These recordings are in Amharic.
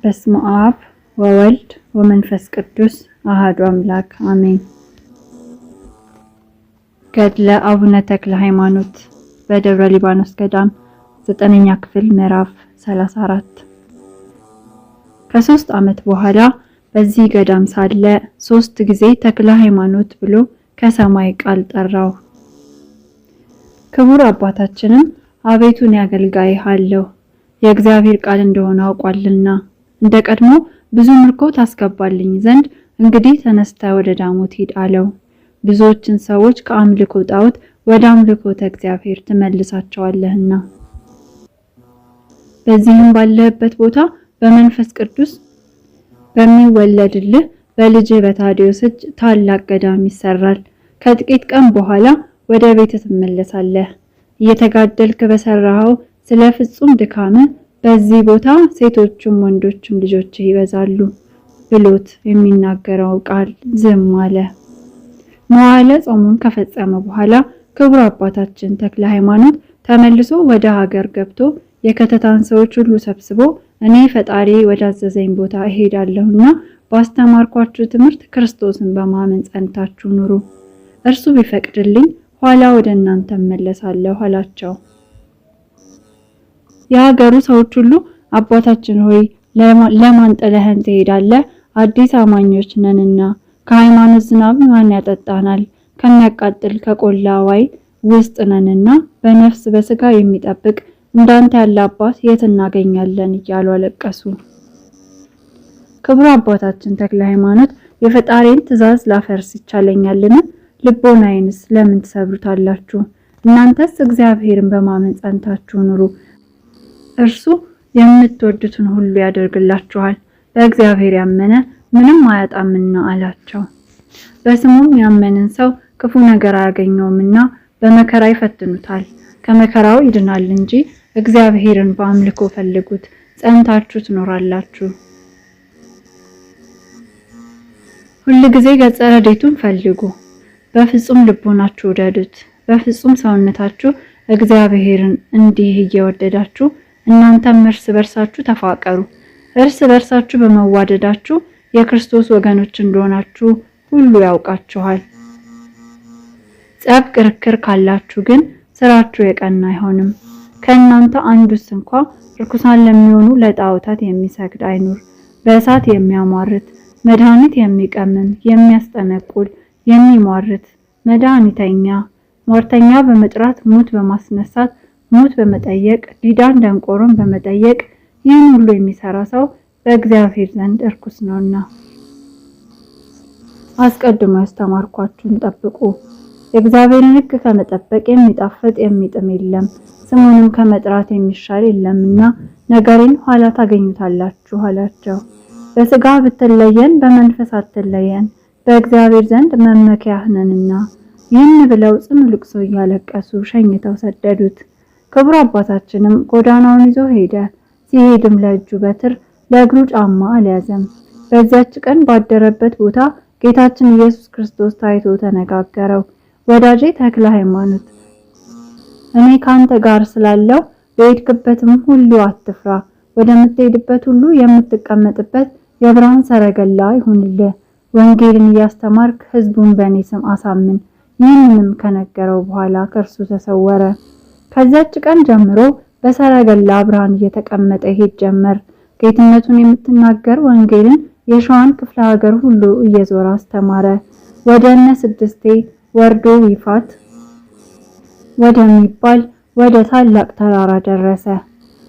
በስመ አብ ወወልድ ወመንፈስ ቅዱስ አሐዱ አምላክ አሜን። ገድለ አቡነ ተክለ ሃይማኖት በደብረ ሊባኖስ ገዳም 9ኛ ክፍል ምዕራፍ 34። ከ3 ዓመት በኋላ በዚህ ገዳም ሳለ 3 ጊዜ ተክለ ሃይማኖት ብሎ ከሰማይ ቃል ጠራው። ክቡር አባታችንም አቤቱ እኔ አገልጋይህ አለሁ የእግዚአብሔር ቃል እንደሆነ አውቋልና እንደ ቀድሞ ብዙ ምርኮ ታስገባልኝ ዘንድ እንግዲህ ተነስተ ወደ ዳሞት ሂድ አለው። ብዙዎችን ሰዎች ከአምልኮ ጣዖት ወደ አምልኮተ እግዚአብሔር ትመልሳቸዋለህና። በዚህም ባለህበት ቦታ በመንፈስ ቅዱስ በሚወለድልህ በልጅህ በታዲዮስ እጅ ታላቅ ገዳም ይሰራል። ከጥቂት ቀን በኋላ ወደ ቤት ትመለሳለህ። እየተጋደልክ በሰራኸው ስለ ፍጹም ድካም በዚህ ቦታ ሴቶችም ወንዶችም ልጆችህ ይበዛሉ ብሎት የሚናገረው ቃል ዝም አለ። መዋዕለ ጾሙን ከፈጸመ በኋላ ክቡር አባታችን ተክለ ሃይማኖት ተመልሶ ወደ ሀገር ገብቶ የከተታን ሰዎች ሁሉ ሰብስቦ እኔ ፈጣሪ ወዳዘዘኝ ቦታ እሄዳለሁና ባስተማርኳችሁ ትምህርት ክርስቶስን በማመን ጸንታችሁ ኑሩ፣ እርሱ ቢፈቅድልኝ ኋላ ወደ እናንተ እመለሳለሁ አላቸው። የሀገሩ ሰዎች ሁሉ አባታችን ሆይ ለማን ጥለህን ትሄዳለህ? አዲስ አማኞች ነንና ከሃይማኖት ዝናብ ማን ያጠጣናል? ከሚያቃጥል ከቆላ ዋይ ውስጥ ነንና በነፍስ በስጋ የሚጠብቅ እንዳንተ ያለ አባት የት እናገኛለን? እያሉ አለቀሱ። ክቡር አባታችን ተክለ ሃይማኖት የፈጣሪን ትእዛዝ ላፈርስ ይቻለኛልን? ልቦናዬንስ ለምን ትሰብሩታላችሁ? እናንተስ እግዚአብሔርን በማመን ጸንታችሁ ኑሩ፣ እርሱ የምትወዱትን ሁሉ ያደርግላችኋል። በእግዚአብሔር ያመነ ምንም አያጣምና አላቸው። በስሙም ያመነን ሰው ክፉ ነገር አያገኘውምና በመከራ ይፈትኑታል፣ ከመከራው ይድናል እንጂ። እግዚአብሔርን በአምልኮ ፈልጉት፣ ጸንታችሁ ትኖራላችሁ። ሁል ጊዜ ገጸ ረድኤቱን ፈልጉ፣ በፍጹም ልቦናችሁ ውደዱት። በፍጹም ሰውነታችሁ እግዚአብሔርን እንዲህ እየወደዳችሁ እናንተም እርስ በርሳችሁ ተፋቀሩ። እርስ በርሳችሁ በመዋደዳችሁ የክርስቶስ ወገኖች እንደሆናችሁ ሁሉ ያውቃችኋል። ጸብ ክርክር ካላችሁ ግን ስራችሁ የቀና አይሆንም። ከእናንተ አንዱስ እንኳ ርኩሳን ለሚሆኑ ለጣዖታት የሚሰግድ አይኑር። በእሳት የሚያሟርት መድኃኒት የሚቀምም የሚያስጠነቁል የሚሟርት መድኃኒተኛ ሟርተኛ በመጥራት ሙት በማስነሳት ሙት በመጠየቅ ዲዳን ደንቆሮን በመጠየቅ ይህን ሁሉ የሚሰራ ሰው በእግዚአብሔር ዘንድ እርኩስ ነውና። አስቀድሞ ያስተማርኳችሁን ጠብቁ። የእግዚአብሔርን ሕግ ከመጠበቅ የሚጣፍጥ የሚጥም የለም፣ ስሙንም ከመጥራት የሚሻል የለምና ነገሬን ኋላ ታገኙታላችሁ አላቸው። በስጋ ብትለየን በመንፈስ አትለየን፣ በእግዚአብሔር ዘንድ መመኪያህ ነንና። ይህን ብለው ጽኑ ልቅሶ እያለቀሱ ሸኝተው ሰደዱት። ክቡር አባታችንም ጎዳናውን ይዞ ሄደ። ሲሄድም ለእጁ በትር ለእግሩ ጫማ አልያዘም። በዛች ቀን ባደረበት ቦታ ጌታችን ኢየሱስ ክርስቶስ ታይቶ ተነጋገረው። ወዳጄ ተክለ ሃይማኖት እኔ ካንተ ጋር ስላለው በሄድክበትም ሁሉ አትፍራ። ወደምትሄድበት ሁሉ የምትቀመጥበት የብርሃን ሰረገላ ይሁንልህ። ወንጌልን እያስተማርክ ሕዝቡን በእኔ ስም አሳምን። ይህንንም ከነገረው በኋላ ከእርሱ ተሰወረ። ከዛች ቀን ጀምሮ በሰረገላ ብርሃን እየተቀመጠ ይሄድ ጀመር። ጌትነቱን የምትናገር ወንጌልን የሸዋን ክፍለ ሀገር ሁሉ እየዞረ አስተማረ። ወደ እነ ስድስቴ ወርዶ ይፋት ወደሚባል ወደ ታላቅ ተራራ ደረሰ።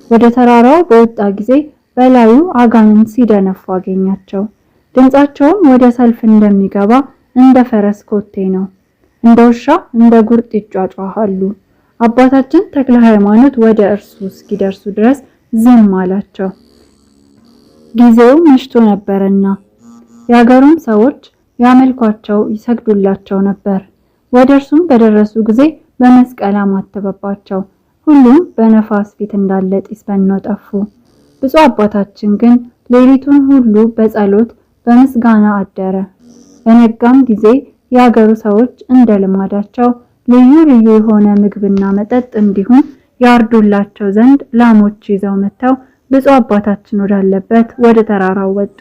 ወደ ተራራው በወጣ ጊዜ በላዩ አጋንንት ሲደነፉ አገኛቸው። ድምጻቸውም ወደ ሰልፍ እንደሚገባ እንደ ፈረስ ኮቴ ነው። እንደ ውሻ እንደ ጉርጥ ይጫጫሃሉ። አባታችን ተክለ ሃይማኖት ወደ እርሱ እስኪደርሱ ድረስ ዝም አላቸው። ጊዜው መሽቶ ነበርና የሀገሩም ሰዎች ያመልኳቸው ይሰግዱላቸው ነበር። ወደ እርሱም በደረሱ ጊዜ በመስቀል አማተበባቸው። ሁሉም በነፋስ ፊት እንዳለ ጢስ በነው ጠፉ። ብፁዕ አባታችን ግን ሌሊቱን ሁሉ በጸሎት በምስጋና አደረ። በነጋም ጊዜ የሀገሩ ሰዎች እንደ ልማዳቸው ልዩ የሆነ ምግብና መጠጥ እንዲሁም ያርዱላቸው ዘንድ ላሞች ይዘው መጥተው ብፁዕ አባታችን ወዳለበት ወደ ተራራው ወጡ።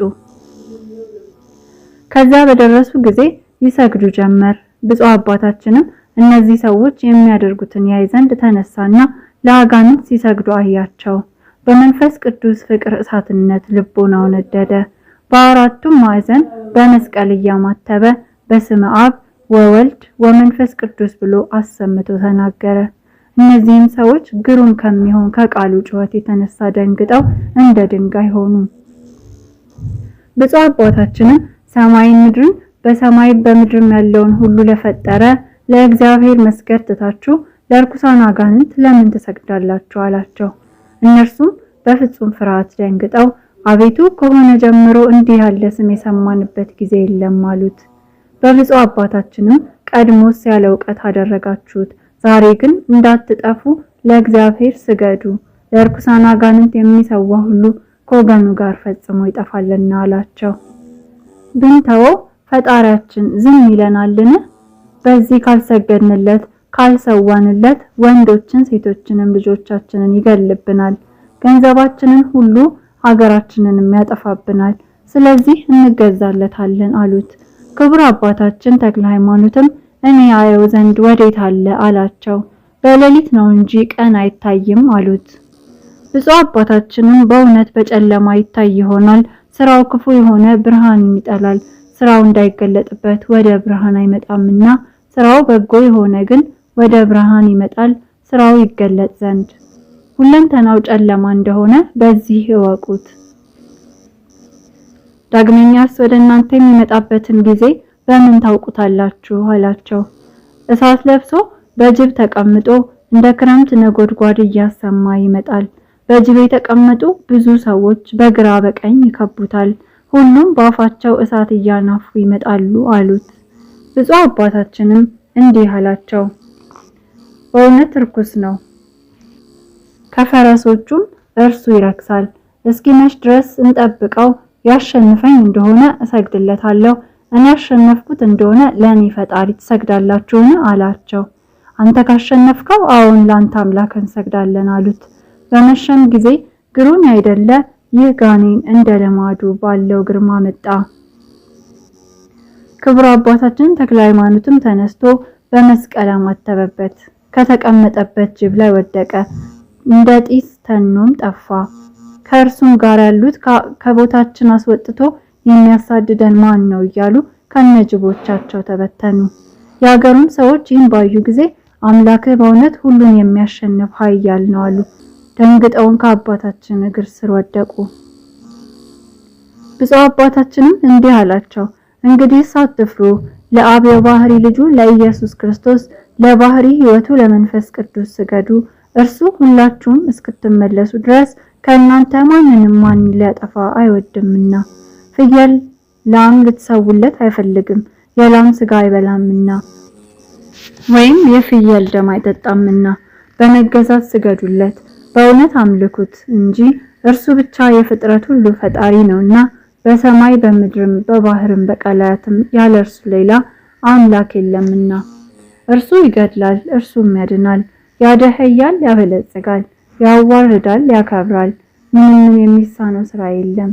ከዛ በደረሱ ጊዜ ይሰግዱ ጀመር። ብፁዕ አባታችንም እነዚህ ሰዎች የሚያደርጉትን ያይ ዘንድ ተነሳና ለአጋንንት ሲሰግዱ አያቸው። በመንፈስ ቅዱስ ፍቅር እሳትነት ልቦናው ነደደ። በአራቱም ማዕዘን በመስቀል እያማተበ በስመ አብ ወወልድ ወመንፈስ ቅዱስ ብሎ አሰምቶ ተናገረ። እነዚህም ሰዎች ግሩም ከሚሆን ከቃሉ ጩኸት የተነሳ ደንግጠው እንደ ድንጋይ ሆኑ። ብፁዕ አባታችንም ሰማይን ምድርን በሰማይ በምድርም ያለውን ሁሉ ለፈጠረ ለእግዚአብሔር መስገድ ትታችሁ ለርኩሳን አጋንንት ለምን ትሰግዳላችሁ? አላቸው። እነርሱም በፍጹም ፍርሃት ደንግጠው አቤቱ ከሆነ ጀምሮ እንዲህ ያለ ስም የሰማንበት ጊዜ የለም አሉት። በብፁዕ አባታችንም ቀድሞስ ያለ እውቀት አደረጋችሁት፣ ዛሬ ግን እንዳትጠፉ ለእግዚአብሔር ስገዱ፣ ለርኩሳን አጋንንት የሚሰዋ ሁሉ ከወገኑ ጋር ፈጽሞ ይጠፋልና አላቸው። ብንተወው ፈጣሪያችን ዝም ይለናልን? በዚህ ካልሰገድንለት ካልሰዋንለት ወንዶችን ሴቶችንም ልጆቻችንን ይገልብናል፣ ገንዘባችንን ሁሉ ሀገራችንንም ያጠፋብናል። ስለዚህ እንገዛለታለን አሉት። ክቡር አባታችን ተክለ ሃይማኖትም እኔ አየው ዘንድ ወዴት አለ አላቸው። በሌሊት ነው እንጂ ቀን አይታይም አሉት። ብፁዕ አባታችንም በእውነት በጨለማ ይታይ ይሆናል፣ ስራው ክፉ የሆነ ብርሃንን ይጠላል፣ ስራው እንዳይገለጥበት ወደ ብርሃን አይመጣምና፣ ስራው በጎ የሆነ ግን ወደ ብርሃን ይመጣል፣ ስራው ይገለጥ ዘንድ። ሁለንተናው ጨለማ እንደሆነ በዚህ እወቁት። ዳግመኛስ ወደ እናንተ የሚመጣበትን ጊዜ በምን ታውቁታላችሁ? አላቸው። እሳት ለብሶ በጅብ ተቀምጦ እንደ ክረምት ነጎድጓድ እያሰማ ይመጣል። በጅብ የተቀመጡ ብዙ ሰዎች በግራ በቀኝ ይከቡታል። ሁሉም በአፋቸው እሳት እያናፉ ይመጣሉ አሉት። ብፁዕ አባታችንም እንዲህ አላቸው፣ በእውነት ርኩስ ነው፣ ከፈረሶቹም እርሱ ይረክሳል። እስኪመሽ ድረስ እንጠብቀው፣ ያሸንፈኝ እንደሆነ እሰግድለታለሁ፣ እኔ ያሸነፍኩት እንደሆነ ለእኔ ፈጣሪ ትሰግዳላችሁን? አላቸው። አንተ ካሸነፍከው አዎን ለአንተ አምላክ እንሰግዳለን አሉት። በመሸም ጊዜ ግሩም አይደለ ይህ ጋኔን እንደ ልማዱ ባለው ግርማ መጣ። ክቡር አባታችን ተክለ ሃይማኖትም ተነስቶ በመስቀል አማተበበት፣ ከተቀመጠበት ጅብ ላይ ወደቀ፣ እንደ ጢስ ተኖም ጠፋ። ከእርሱም ጋር ያሉት ከቦታችን አስወጥቶ የሚያሳድደን ማን ነው እያሉ ከነጅቦቻቸው ተበተኑ። የሀገሩም ሰዎች ይህን ባዩ ጊዜ አምላክህ በእውነት ሁሉን የሚያሸንፍ ኃያል ነው አሉ። ደንግጠውን ከአባታችን እግር ስር ወደቁ። ብፁዕ አባታችንም እንዲህ አላቸው፣ እንግዲህ አትፍሩ፣ ለአብ የባህሪ ልጁ ለኢየሱስ ክርስቶስ ለባህሪ ሕይወቱ ለመንፈስ ቅዱስ ስገዱ። እርሱ ሁላችሁም እስክትመለሱ ድረስ ከእናንተ ማንንም ማን ሊያጠፋ አይወድምና፣ ፍየል ላም ልትሰውለት አይፈልግም፣ የላም ስጋ አይበላምና ወይም የፍየል ደም አይጠጣምና፣ በመገዛት ስገዱለት፣ በእውነት አምልኩት እንጂ እርሱ ብቻ የፍጥረት ሁሉ ፈጣሪ ነውና፣ በሰማይ በምድርም በባህርም በቀላያትም ያለ እርሱ ሌላ አምላክ የለምና። እርሱ ይገድላል፣ እርሱም ያድናል፣ ያደህያል፣ ያበለጽጋል፣ ያዋርዳል፣ ያከብራል። ምንም የሚሳነው ስራ የለም።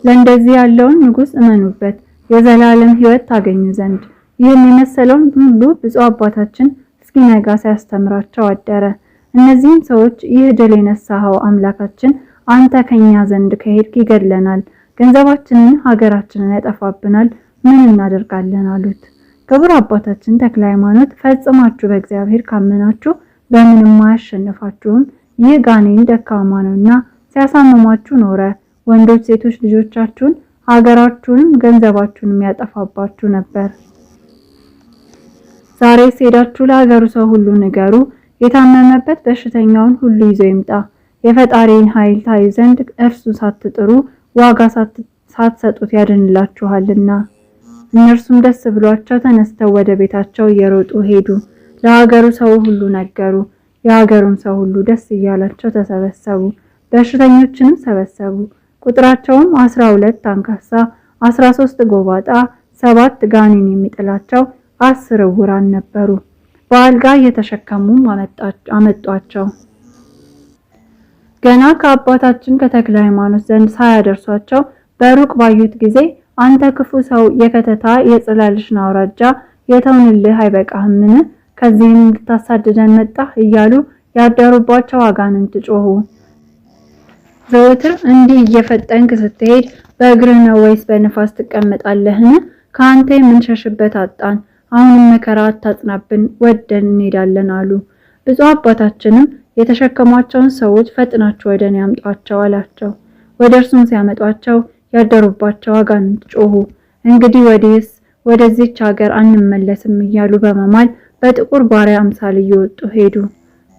ለእንደዚህ ያለውን ንጉሥ እመኑበት የዘላለም ሕይወት ታገኙ ዘንድ። ይህን የመሰለውን ሁሉ ብፁዕ አባታችን እስኪነጋ ሲያስተምራቸው አደረ። እነዚህም ሰዎች ይህ ድል የነሳኸው አምላካችን አንተ ከኛ ዘንድ ከሄድክ ይገድለናል፣ ገንዘባችንን ሀገራችንን ያጠፋብናል፣ ምን እናደርጋለን አሉት። ክቡር አባታችን ተክለ ሃይማኖት ፈጽማችሁ በእግዚአብሔር ካመናችሁ በምንም አያሸንፋችሁም፣ ይህ ጋኔን ደካማ ነውና ሲያሳምማችሁ ኖረ። ወንዶች ሴቶች ልጆቻችሁን ሀገራችሁንም ገንዘባችሁንም ያጠፋባችሁ ነበር። ዛሬ ሄዳችሁ ለሀገሩ ሰው ሁሉ ንገሩ፣ የታመመበት በሽተኛውን ሁሉ ይዞ ይምጣ። የፈጣሪን ኃይል ታዩ ዘንድ እርሱ ሳትጥሩ ዋጋ ሳትሰጡት ያድንላችኋልና። እነርሱም ደስ ብሏቸው ተነስተው ወደ ቤታቸው እየሮጡ ሄዱ። ለሀገሩ ሰው ሁሉ ነገሩ። የሀገሩም ሰው ሁሉ ደስ እያላቸው ተሰበሰቡ። በሽተኞችንም ሰበሰቡ። ቁጥራቸውም 12 አንካሳ፣ 13 ጎባጣ፣ 7 ጋኔን የሚጥላቸው 10 ዕውራን ነበሩ። በአልጋ እየተሸከሙም አመጧቸው። ገና ከአባታችን ከተክለ ሃይማኖት ዘንድ ሳያደርሷቸው በሩቅ ባዩት ጊዜ አንተ ክፉ ሰው የከተታ የጽላልሽን አውራጃ የተውንልህ አይበቃህምን? ከዚህም ልታሳድደን መጣህ እያሉ ያደሩባቸው አጋንንት ጮሁ። ዘወትር እንዲህ እየፈጠንክ ስትሄድ በእግርህ ነው ወይስ በንፋስ ትቀመጣለህን? ከአንተ የምንሸሽበት አጣን። አሁንም መከራ አታጽናብን፣ ወደን እንሄዳለን አሉ። ብፁዕ አባታችንም የተሸከሟቸውን ሰዎች ፈጥናችሁ ወደ እኔ አምጧቸው አላቸው። ወደ እርሱም ሲያመጧቸው ያደሩባቸው አጋንንት ጮሁ። እንግዲህ ወዲህስ ወደዚች ሀገር አንመለስም እያሉ በመማል በጥቁር ባሪያ አምሳል እየወጡ ሄዱ።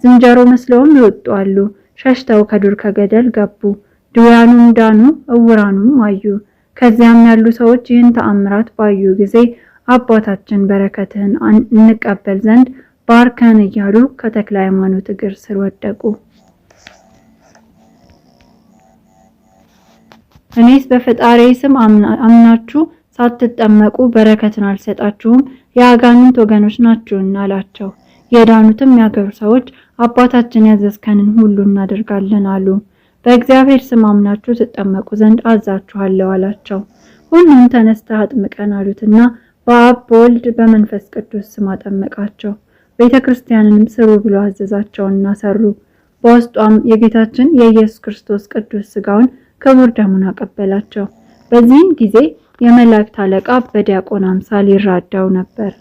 ዝንጀሮ መስለውም ይወጡ አሉ። ሸሽተው ከዱር ከገደል ገቡ። ድውያኑም ዳኑ፣ እውራኑም አዩ። ከዚያም ያሉ ሰዎች ይህን ተአምራት ባዩ ጊዜ አባታችን በረከትህን እንቀበል ዘንድ ባርከን እያሉ ከተክለ ሃይማኖት እግር ስር ወደቁ። እኔስ በፈጣሪ ስም አምናችሁ ሳትጠመቁ በረከትን አልሰጣችሁም፣ የአጋንንት ወገኖች ናችሁና አላቸው። የዳኑትም ያገሩ ሰዎች አባታችን ያዘዝከንን ሁሉ እናደርጋለን አሉ። በእግዚአብሔር ስም አምናችሁ ትጠመቁ ዘንድ አዛችኋለሁ አላቸው። ሁሉም ተነስተህ አጥምቀን አሉትና በአብ በወልድ በመንፈስ ቅዱስ ስም አጠመቃቸው። ቤተክርስቲያንንም ስሩ ብሎ አዘዛቸውና ሰሩ። በውስጧም የጌታችን የኢየሱስ ክርስቶስ ቅዱስ ሥጋውን ክቡር ደሙን አቀበላቸው። በዚህም ጊዜ የመላእክት አለቃ በዲያቆን አምሳል ይራዳው ነበር።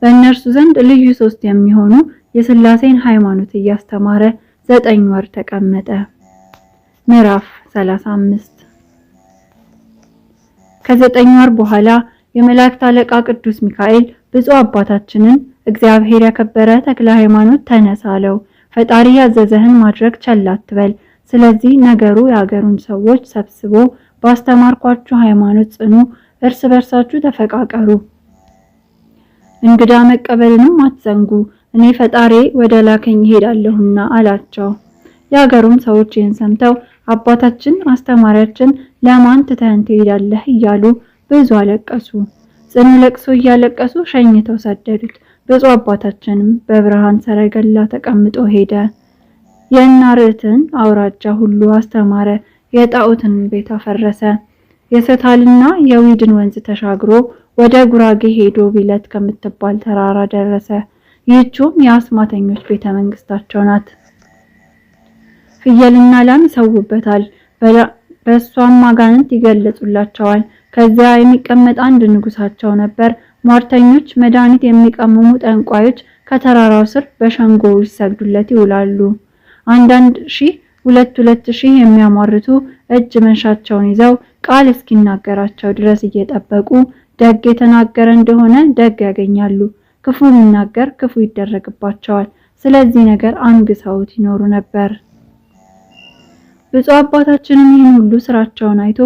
በእነርሱ ዘንድ ልዩ ሶስት የሚሆኑ የሥላሴን ሃይማኖት እያስተማረ 9 ወር ተቀመጠ። ምዕራፍ 35 ከ9 ወር በኋላ የመላእክት አለቃ ቅዱስ ሚካኤል ብፁዕ አባታችንን እግዚአብሔር ያከበረ ተክለ ሃይማኖት ተነሳ አለው። ፈጣሪ ያዘዘህን ማድረግ ቸል አትበል። ስለዚህ ነገሩ የአገሩን ሰዎች ሰብስቦ ባስተማርኳችሁ ሃይማኖት ጽኑ፣ እርስ በርሳችሁ ተፈቃቀሩ፣ እንግዳ መቀበልንም አትዘንጉ፣ እኔ ፈጣሪ ወደ ላከኝ እሄዳለሁና አላቸው። የአገሩም ሰዎች ይህን ሰምተው አባታችን አስተማሪያችን ለማን ትተኸን ትሄዳለህ እያሉ ብዙ አለቀሱ። ጽኑ ለቅሶ እያለቀሱ ሸኝተው ሰደዱት። ብፁዕ አባታችንም በብርሃን ሰረገላ ተቀምጦ ሄደ። የእናርዕትን አውራጃ ሁሉ አስተማረ። የጣዖትን ቤት አፈረሰ። የሰታልና የዊድን ወንዝ ተሻግሮ ወደ ጉራጌ ሄዶ ቢለት ከምትባል ተራራ ደረሰ። ይህችም የአስማተኞች ቤተ መንግስታቸው ናት። ፍየልና ላም ይሰውበታል፣ በእሷም አጋንንት ይገለጹላቸዋል። ከዚያ የሚቀመጥ አንድ ንጉሳቸው ነበር። ሟርተኞች፣ መድኃኒት የሚቀምሙ ጠንቋዮች ከተራራው ስር በሸንጎ ይሰግዱለት ይውላሉ። አንዳንድ ሺህ 2 ሺህ የሚያሟርቱ እጅ መንሻቸውን ይዘው ቃል እስኪናገራቸው ድረስ እየጠበቁ ደግ የተናገረ እንደሆነ ደግ ያገኛሉ፣ ክፉ የሚናገር ክፉ ይደረግባቸዋል። ስለዚህ ነገር አንግሰውት ይኖሩ ነበር። ብፁዕ አባታችንም ይህን ሁሉ ስራቸውን አይቶ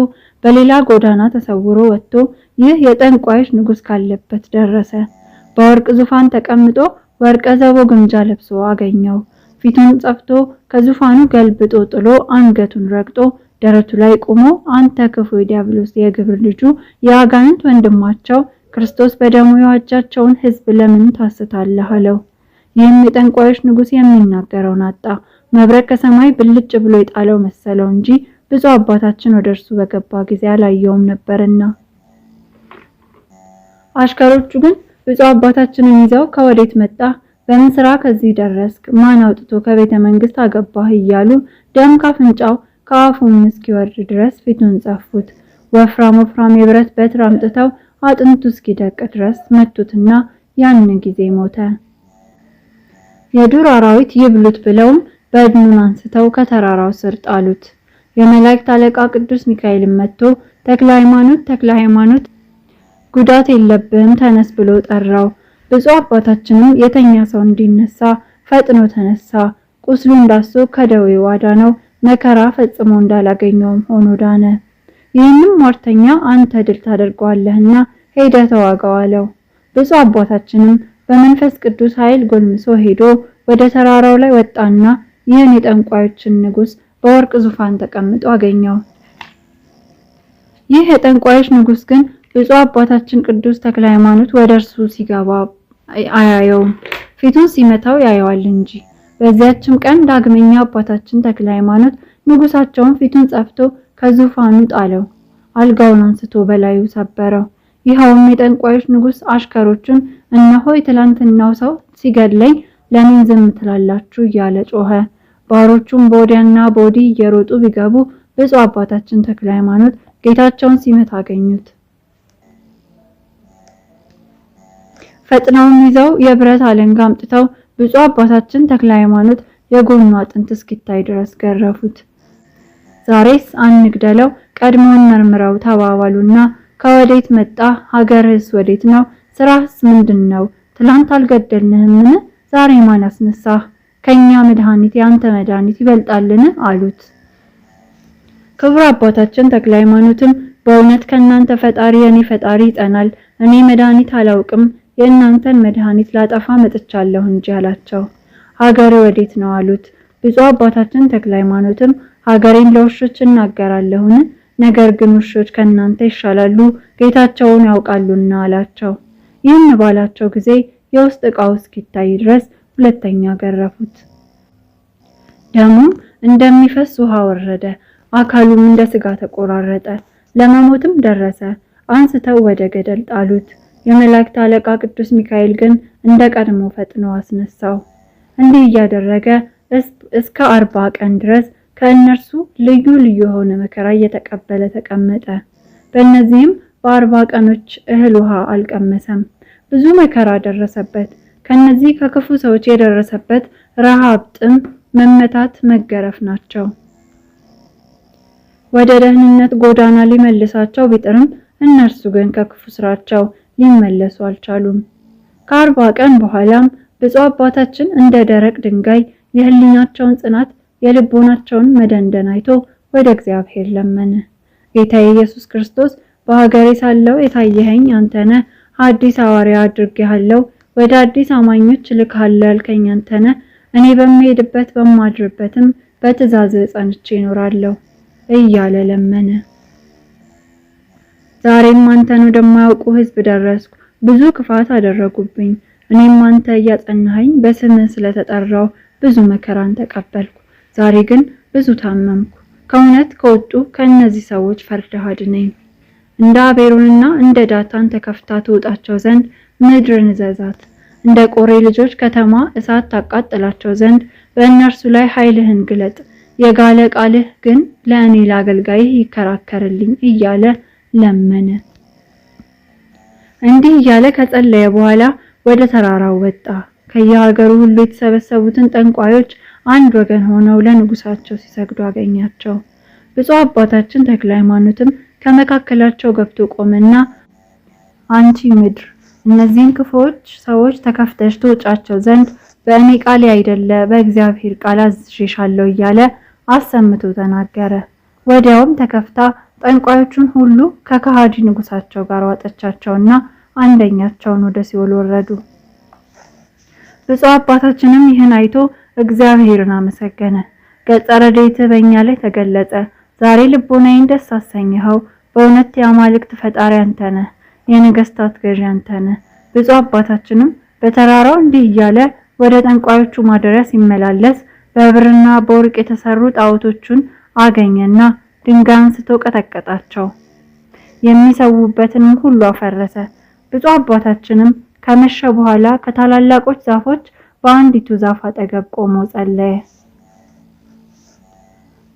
በሌላ ጎዳና ተሰውሮ ወጥቶ ይህ የጠንቋዮች ንጉስ ካለበት ደረሰ። በወርቅ ዙፋን ተቀምጦ ወርቀ ዘቦ ግምጃ ለብሶ አገኘው። ፊቱን ጸፍቶ ከዙፋኑ ገልብጦ ጥሎ አንገቱን ረግጦ ደረቱ ላይ ቆሞ አንተ ክፉ ዲያብሎስ የግብር ልጁ የአጋንንት ወንድማቸው ክርስቶስ በደሙ የዋጃቸውን ሕዝብ ለምን ታስታለህ አለው። ይህም የጠንቋዮች ንጉስ የሚናገረውን አጣ። መብረቅ ከሰማይ ብልጭ ብሎ የጣለው መሰለው እንጂ ብፁዕ አባታችን ወደ እርሱ በገባ ጊዜ አላየውም ነበርና። አሽከሮቹ ግን ብፁዕ አባታችንን ይዘው ከወዴት መጣ? በምን ስራ ከዚህ ደረስክ? ማን አውጥቶ ከቤተ መንግስት አገባህ? እያሉ ደም ካፍንጫው ከአፉም እስኪወርድ ድረስ ፊቱን ጸፉት። ወፍራም የብረት በትር አምጥተው አጥንቱ እስኪደቅ ድረስ መቱትና ያን ጊዜ ሞተ። የዱር አራዊት ይብሉት ብለውም በድኑን አንስተው ከተራራው ስር ጣሉት። የመላእክት አለቃ ቅዱስ ሚካኤልም መጥቶ ተክለ ሃይማኖት ጉዳት የለብህም ተነስ ብሎ ጠራው። ብፁዕ አባታችንም የተኛ ሰው እንዲነሳ ፈጥኖ ተነሳ። ቁስሉ እንዳሶ ከደዌው አዳነው። መከራ ፈጽሞ እንዳላገኘውም ሆኖ ዳነ። ይህንም ሟርተኛ አንተ ድል ታደርገዋለህና ሄደህ ተዋጋው አለው። ብፁዕ አባታችንም በመንፈስ ቅዱስ ኃይል ጎልምሶ ሄዶ ወደ ተራራው ላይ ወጣና ይህን የጠንቋዮችን ንጉስ በወርቅ ዙፋን ተቀምጦ አገኘው። ይህ የጠንቋዮች ንጉስ ግን ብፁዕ አባታችን ቅዱስ ተክለ ሃይማኖት ወደ እርሱ ሲገባ አያየውም፣ ፊቱን ሲመታው ያየዋል እንጂ። በዚያችም ቀን ዳግመኛ አባታችን ተክለ ሃይማኖት ንጉሳቸውን ፊቱን ጸፍቶ ከዙፋኑ ጣለው። አልጋውን አንስቶ በላዩ ሰበረው። ይኸውም የጠንቋዮች ንጉስ አሽከሮቹን እነሆ የትላንትናው ሰው ሲገድለኝ ለምን ዝም ትላላችሁ እያለ ጮኸ። ባሮቹም በወዲያና በወዲህ እየሮጡ ቢገቡ ብፁዕ አባታችን ተክለ ሃይማኖት ጌታቸውን ሲመታ አገኙት። ፈጥነውም ይዘው የብረት አለንጋ አምጥተው ብፁዕ አባታችን ተክለ ሃይማኖት የጎኑ አጥንት እስኪታይ ድረስ ገረፉት። ዛሬስ አንግደለው ቀድሞውን መርምረው ተባባሉና ከወዴት መጣ? ሀገርህስ ወዴት ነው? ስራህስ ምንድነው? ትላንት አልገደልንህምን? ዛሬ ማን አስነሳህ? ከኛ መድኃኒት ያንተ መድኃኒት ይበልጣልን? አሉት። ክቡር አባታችን ተክለ ሃይማኖትም በእውነት ከናንተ ፈጣሪ የኔ ፈጣሪ ይጠናል። እኔ መድኃኒት አላውቅም፣ የእናንተን መድኃኒት ላጠፋ መጥቻለሁ እንጂ አላቸው። ሀገር ወዴት ነው? አሉት። ብፁዕ አባታችን ተክለ ሃይማኖትም ሀገሬን ለውሾች እናገራለሁን? ነገር ግን ውሾች ከናንተ ይሻላሉ፣ ጌታቸውን ያውቃሉና አላቸው። ይህን ባላቸው ጊዜ የውስጥ ዕቃው እስኪታይ ድረስ ሁለተኛ ገረፉት። ደሙም እንደሚፈስ ውሃ ወረደ፣ አካሉም እንደ ስጋ ተቆራረጠ፣ ለመሞትም ደረሰ። አንስተው ወደ ገደል ጣሉት። የመላእክት አለቃ ቅዱስ ሚካኤል ግን እንደ ቀድሞ ፈጥኖ አስነሳው። እንዲህ እያደረገ እስከ 40 ቀን ድረስ ከእነርሱ ልዩ ልዩ የሆነ መከራ እየተቀበለ ተቀመጠ። በእነዚህም በ40 ቀኖች እህል ውሃ አልቀመሰም። ብዙ መከራ ደረሰበት። ከነዚህ ከክፉ ሰዎች የደረሰበት ረሃብ፣ ጥም፣ መመታት፣ መገረፍ ናቸው። ወደ ደህንነት ጎዳና ሊመልሳቸው ቢጥርም እነርሱ ግን ከክፉ ስራቸው ሊመለሱ አልቻሉም። ከ40 ቀን በኋላም ብፁዕ አባታችን እንደ ደረቅ ድንጋይ የህሊናቸውን ጽናት የልቦናቸውን መደንደን አይቶ ወደ እግዚአብሔር ለመነ። ጌታዬ ኢየሱስ ክርስቶስ በሀገሬ ሳለው የታየኸኝ አንተነ፣ ሐዲስ ሐዋርያ አድርጌሃለሁ፣ ወደ አዲስ አማኞች ልካለሁ ያልከኝ አንተነ፣ እኔ በሚሄድበት በማድርበትም በትእዛዝ ጸንቼ እኖራለሁ እያለ ለመነ። ዛሬም አንተን ወደማያውቁ ሕዝብ ደረስኩ። ብዙ ክፋት አደረጉብኝ። እኔም አንተ እያጸናኸኝ በስምህ ስለተጠራው ብዙ መከራን ተቀበልኩ። ዛሬ ግን ብዙ ታመምኩ። ከእውነት ከወጡ ከእነዚህ ሰዎች ፈርደህ አድነኝ። እንደ አቤሮንና እንደ ዳታን ተከፍታ ትውጣቸው ዘንድ ምድርን እዘዛት። እንደ ቆሬ ልጆች ከተማ እሳት ታቃጥላቸው ዘንድ በእነርሱ ላይ ኃይልህን ግለጥ። የጋለ ቃልህ ግን ለእኔ ለአገልጋይህ ይከራከርልኝ እያለ ለመነ። እንዲህ እያለ ከጸለየ በኋላ ወደ ተራራው ወጣ። ከየሀገሩ ሁሉ የተሰበሰቡትን ጠንቋዮች አንድ ወገን ሆነው ለንጉሳቸው ሲሰግዱ አገኛቸው። ብፁዕ አባታችን ተክለ ሃይማኖትም ከመካከላቸው ገብቶ ቆመና አንቺ ምድር እነዚህን ክፉዎች ሰዎች ተከፍተሽ ትወጫቸው ዘንድ በእኔ ቃል አይደለ በእግዚአብሔር ቃል አዝዤሻለሁ እያለ አሰምቶ ተናገረ። ወዲያውም ተከፍታ ጠንቋዮቹን ሁሉ ከከሃዲ ንጉሳቸው ጋር ዋጠቻቸውና አንደኛቸውን ወደ ሲኦል ወረዱ። ብፁዕ አባታችንም ይህን አይቶ እግዚአብሔርን አመሰገነ። ገጸ ረድኤትህ በእኛ ላይ ተገለጸ። ዛሬ ልቦናዬን ደስ አሰኘኸው። በእውነት የአማልክት ፈጣሪ አንተ ነህ፣ የነገስታት ገዢ አንተ ነህ። ብፁዕ አባታችንም በተራራው እንዲህ እያለ ወደ ጠንቋዮቹ ማደሪያ ሲመላለስ በብርና በወርቅ የተሰሩ ጣዖቶቹን አገኘና ድንጋይ አንስቶ ቀጠቀጣቸው። የሚሰውበትንም ሁሉ አፈረሰ። ብፁዕ አባታችንም ከመሸ በኋላ ከታላላቆች ዛፎች በአንዲቱ ዛፍ አጠገብ ቆሞ ጸለየ።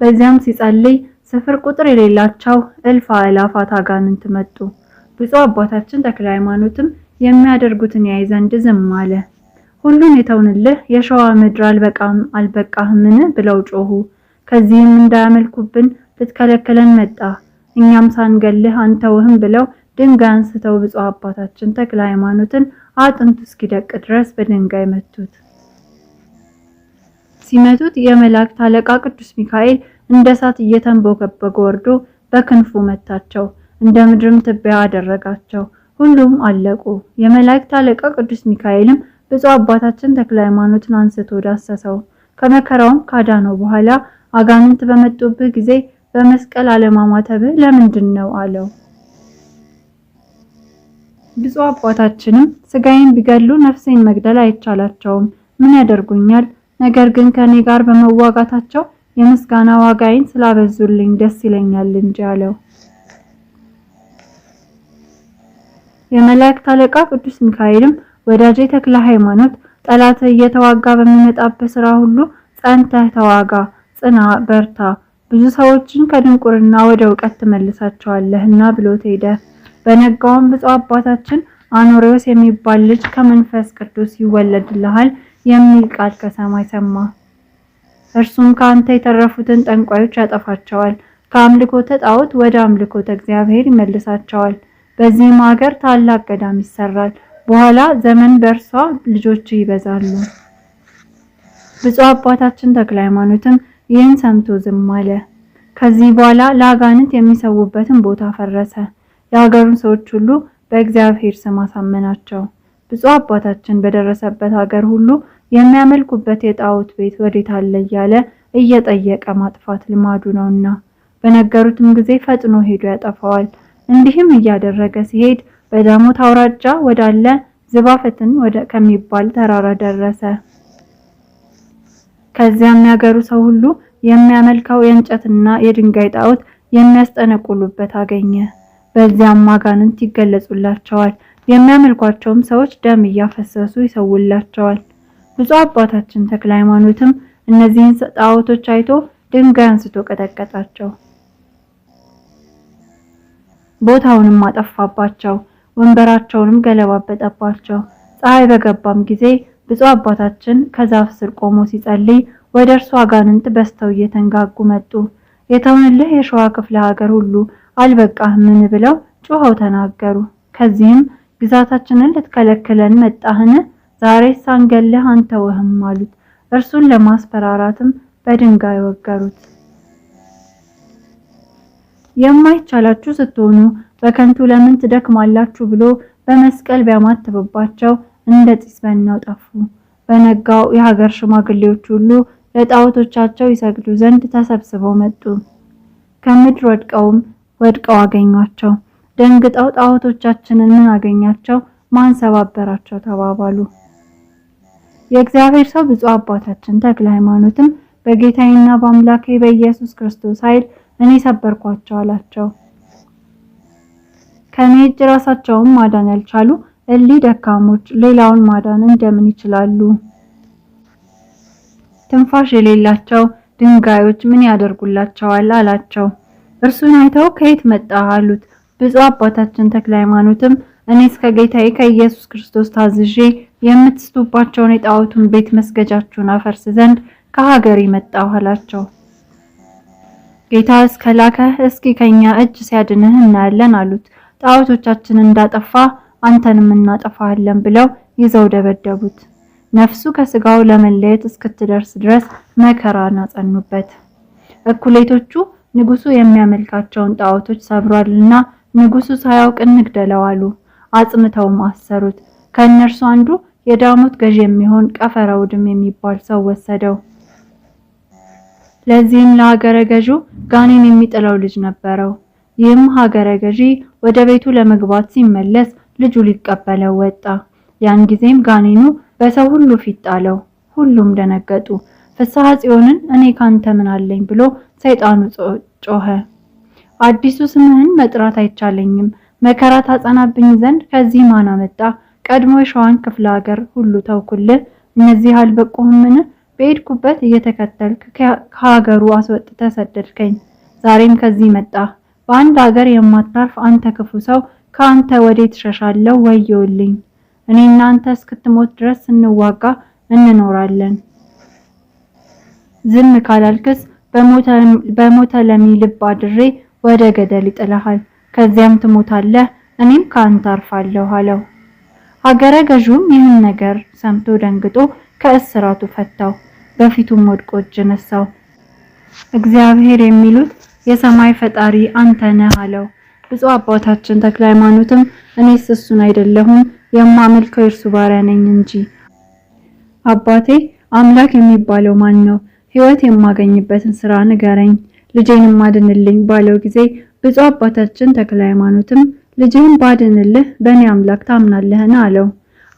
በዚያም ሲጸልይ ስፍር ቁጥር የሌላቸው እልፍ አእላፋት አጋንንት መጡ። ብፁዕ አባታችን ተክለ ሃይማኖትም የሚያደርጉትን ያይ ዘንድ ዝም አለ። ሁሉን የተውንልህ የሸዋ ምድር አልበቃህምን ብለው ጮሁ። ከዚህም እንዳያመልኩብን ልትከለክለን መጣ፣ እኛም ሳንገልህ አንተውህም ብለው ድንጋይ አንስተው ብፁዕ አባታችን ተክለ ሃይማኖትን አጥንቱ እስኪደቅ ድረስ በድንጋይ መቱት። ሲመቱት የመላእክት አለቃ ቅዱስ ሚካኤል እንደ እሳት እየተንቦገቦገ ወርዶ በክንፉ መታቸው፣ እንደ ምድርም ትቢያ አደረጋቸው። ሁሉም አለቁ። የመላእክት አለቃ ቅዱስ ሚካኤልም ብፁዕ አባታችን ተክለ ሃይማኖትን አንስቶ ዳሰሰው። ከመከራውም ካዳነው በኋላ አጋንንት በመጡብህ ጊዜ በመስቀል አለማማተብህ ለምንድን ነው አለው። ብፁዕ አባታችንም ስጋዬን ቢገሉ ነፍሴን መግደል አይቻላቸውም፣ ምን ያደርጉኛል? ነገር ግን ከኔ ጋር በመዋጋታቸው የምስጋና ዋጋዬን ስላበዙልኝ ደስ ይለኛል እንጂ አለው። የመላእክት አለቃ ቅዱስ ሚካኤልም ወዳጄ ተክለ ሃይማኖት ጠላት እየተዋጋ በሚመጣበት ስራ ሁሉ ጸንተህ ተዋጋ፣ ጽና፣ በርታ፣ ብዙ ሰዎችን ከድንቁርና ወደ ዕውቀት ትመልሳቸዋለህና ብሎት ሄደ። በነጋውም ብፁዕ አባታችን አኖሬዎስ የሚባል ልጅ ከመንፈስ ቅዱስ ይወለድልሃል የሚል ቃል ከሰማይ ሰማ። እርሱም ከአንተ የተረፉትን ጠንቋዮች ያጠፋቸዋል፣ ከአምልኮተ ጣዖት ወደ አምልኮተ እግዚአብሔር ይመልሳቸዋል። በዚህም ሀገር ታላቅ ገዳም ይሰራል። በኋላ ዘመን በእርሷ ልጆች ይበዛሉ። ብፁዕ አባታችን ተክለ ሃይማኖትም ይህን ሰምቶ ዝም አለ። ከዚህ በኋላ ለአጋንንት የሚሰውበትን ቦታ ፈረሰ። የሀገሩን ሰዎች ሁሉ በእግዚአብሔር ስም አሳመናቸው። ብፁዕ አባታችን በደረሰበት ሀገር ሁሉ የሚያመልኩበት የጣዖት ቤት ወዴት አለ እያለ እየጠየቀ ማጥፋት ልማዱ ነውና በነገሩትም ጊዜ ፈጥኖ ሄዶ ያጠፋዋል። እንዲህም እያደረገ ሲሄድ በዳሞት አውራጃ ወዳለ ዝባፈትን ከሚባል ተራራ ደረሰ። ከዚያም ያገሩ ሰው ሁሉ የሚያመልከው የእንጨትና የድንጋይ ጣዖት የሚያስጠነቁሉበት አገኘ። በዚያም አጋንንት ይገለጹላቸዋል። የሚያመልኳቸውም ሰዎች ደም እያፈሰሱ ይሰውላቸዋል። ብፁዕ አባታችን ተክለ ሃይማኖትም እነዚህን ጣዖቶች አይቶ ድንጋይ አንስቶ ቀጠቀጣቸው። ቦታውንም አጠፋባቸው። ወንበራቸውንም ገለባበጠባቸው። ፀሐይ በገባም ጊዜ ብፁዕ አባታችን ከዛፍ ስር ቆሞ ሲጸልይ ወደ እርሱ አጋንንት በስተው እየተንጋጉ መጡ። የተውንልህ የሸዋ ክፍለ ሀገር ሁሉ አልበቃህምን ብለው ጮኸው ተናገሩ። ከዚህም ግዛታችንን ልትከለክለን መጣህን? ዛሬ ሳንገልህ አንተውህም አሉት። እርሱን ለማስፈራራትም በድንጋይ ወገሩት። የማይቻላችሁ ስትሆኑ በከንቱ ለምን ትደክማላችሁ ብሎ በመስቀል ቢያማትብባቸው እንደ ጢስ በነው ጠፉ። በነጋው የሀገር ሽማግሌዎች ሁሉ ለጣዖቶቻቸው ይሰግዱ ዘንድ ተሰብስበው መጡ። ከምድር ወድቀው አገኟቸው። ደንግጠው ጣዖቶቻችንን ምን አገኛቸው? ማን ሰባበራቸው? ተባባሉ። የእግዚአብሔር ሰው ብፁዕ አባታችን ተክለ ሃይማኖትም በጌታዬና በአምላኬ በኢየሱስ ክርስቶስ ኃይል እኔ ሰበርኳቸው አላቸው። ከኔ እጅ ራሳቸውን ማዳን ያልቻሉ እሊህ ደካሞች ሌላውን ማዳን እንደምን ይችላሉ? ትንፋሽ የሌላቸው ድንጋዮች ምን ያደርጉላቸዋል? አላቸው። እርሱን አይተው ከየት መጣህ አሉት። ብፁዕ አባታችን ተክለ ሃይማኖትም እኔስ ከጌታዬ ከኢየሱስ ክርስቶስ ታዝዤ የምትስቱባቸውን የጣዖቱን ቤት መስገጃችሁን አፈርስ ዘንድ ከሀገር መጣሁ አላቸው። ጌታ እስከላከህ እስኪ ከኛ እጅ ሲያድንህ እናያለን አሉት። ጣዖቶቻችንን እንዳጠፋ አንተንም እናጠፋለን ብለው ይዘው ደበደቡት። ነፍሱ ከስጋው ለመለየት እስክትደርስ ድረስ መከራን አጸኑበት። እኩሌቶቹ ንጉሱ የሚያመልካቸውን ጣዖቶች ሰብሯልና ንጉሱ ሳያውቅ እንግደለው አሉ። አጽንተውም አሰሩት። ከእነርሱ አንዱ የዳሞት ገዥ የሚሆን ቀፈረውድም የሚባል ሰው ወሰደው። ለዚህም ለሀገረ ገዡ ጋኔን የሚጥለው ልጅ ነበረው። ይህም ሀገረ ገዢ ወደ ቤቱ ለመግባት ሲመለስ ልጁ ሊቀበለው ወጣ። ያን ጊዜም ጋኔኑ በሰው ሁሉ ፊት ጣለው። ሁሉም ደነገጡ። ፍስሐ ጽዮንን እኔ ካንተ ምን አለኝ ብሎ ሰይጣኑ ጮኸ። አዲሱ ስምህን መጥራት አይቻለኝም፣ መከራ ታጸናብኝ ዘንድ ከዚህ ማን አመጣ? ቀድሞ የሸዋን ክፍለ ሀገር ሁሉ ተውኩልህ፣ እነዚህ አልበቁህምን? በሄድኩበት እየተከተልክ ከሀገሩ አስወጥተህ ሰደድከኝ። ዛሬም ከዚህ መጣ። በአንድ ሀገር የማታርፍ አንተ ክፉ ሰው፣ ከአንተ ወዴት እሸሻለሁ? ወየውልኝ! እኔ እናንተ እስክትሞት ድረስ ስንዋጋ እንኖራለን። ዝም ካላልክስ በሞተ ለሚ ልብ አድሬ ወደ ገደል ይጥልሃል። ከዚያም ትሞታለህ፣ እኔም ከአንተ አርፋለሁ አለው። ሀገረ ገዡም ይህን ነገር ሰምቶ ደንግጦ ከእስራቱ ፈታው። በፊቱም ወድቆ እጅ ነሳው። እግዚአብሔር የሚሉት የሰማይ ፈጣሪ አንተ ነህ አለው። ብፁዕ አባታችን ተክለ ሃይማኖትም እኔስ እሱን አይደለሁም የማመልከው የእርሱ ባሪያ ነኝ እንጂ። አባቴ አምላክ የሚባለው ማን ነው? ሕይወት የማገኝበትን ስራ ንገረኝ፣ ልጄንም አድንልኝ ባለው ጊዜ ብፁዕ አባታችን ተክለ ሃይማኖትም ልጅህን ባድንልህ በእኔ አምላክ ታምናለህን? አለው።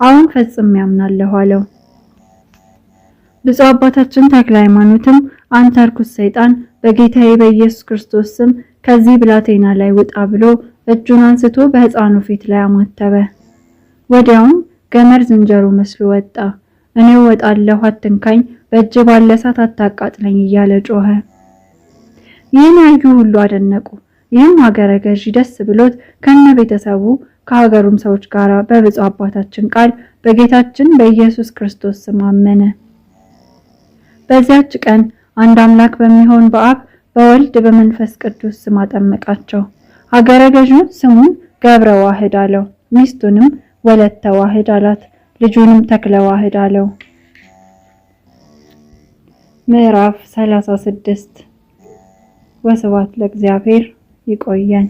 አሁን ፈጽሜ ያምናለሁ አለው። ብፁዕ አባታችን ተክለ ሃይማኖትም አንተ ርኩስ ሰይጣን በጌታዬ በኢየሱስ ክርስቶስ ስም ከዚህ ብላቴና ላይ ውጣ ብሎ እጁን አንስቶ በሕፃኑ ፊት ላይ አማተበ። ወዲያውም ገመድ ዝንጀሮ መስሎ ወጣ። እኔ ወጣለሁ፣ አትንካኝ፣ በእጅ ባለ እሳት አታቃጥለኝ እያለ ጮኸ። ይህን ያዩ ሁሉ አደነቁ። ይህም ሀገረ ገዢ ደስ ብሎት ከነ ቤተሰቡ ከሀገሩም ሰዎች ጋር በብፁዕ አባታችን ቃል በጌታችን በኢየሱስ ክርስቶስ ስም አመነ። በዚያች ቀን አንድ አምላክ በሚሆን በአብ በወልድ በመንፈስ ቅዱስ ስም አጠመቃቸው። ሀገረ ገዢውን ስሙን ገብረ ዋህድ አለው። ሚስቱንም ወለተ ዋህድ አላት። ልጁንም ተክለ ዋህድ አለው። ምዕራፍ 36 ወስብሐት ለእግዚአብሔር። ይቆየን።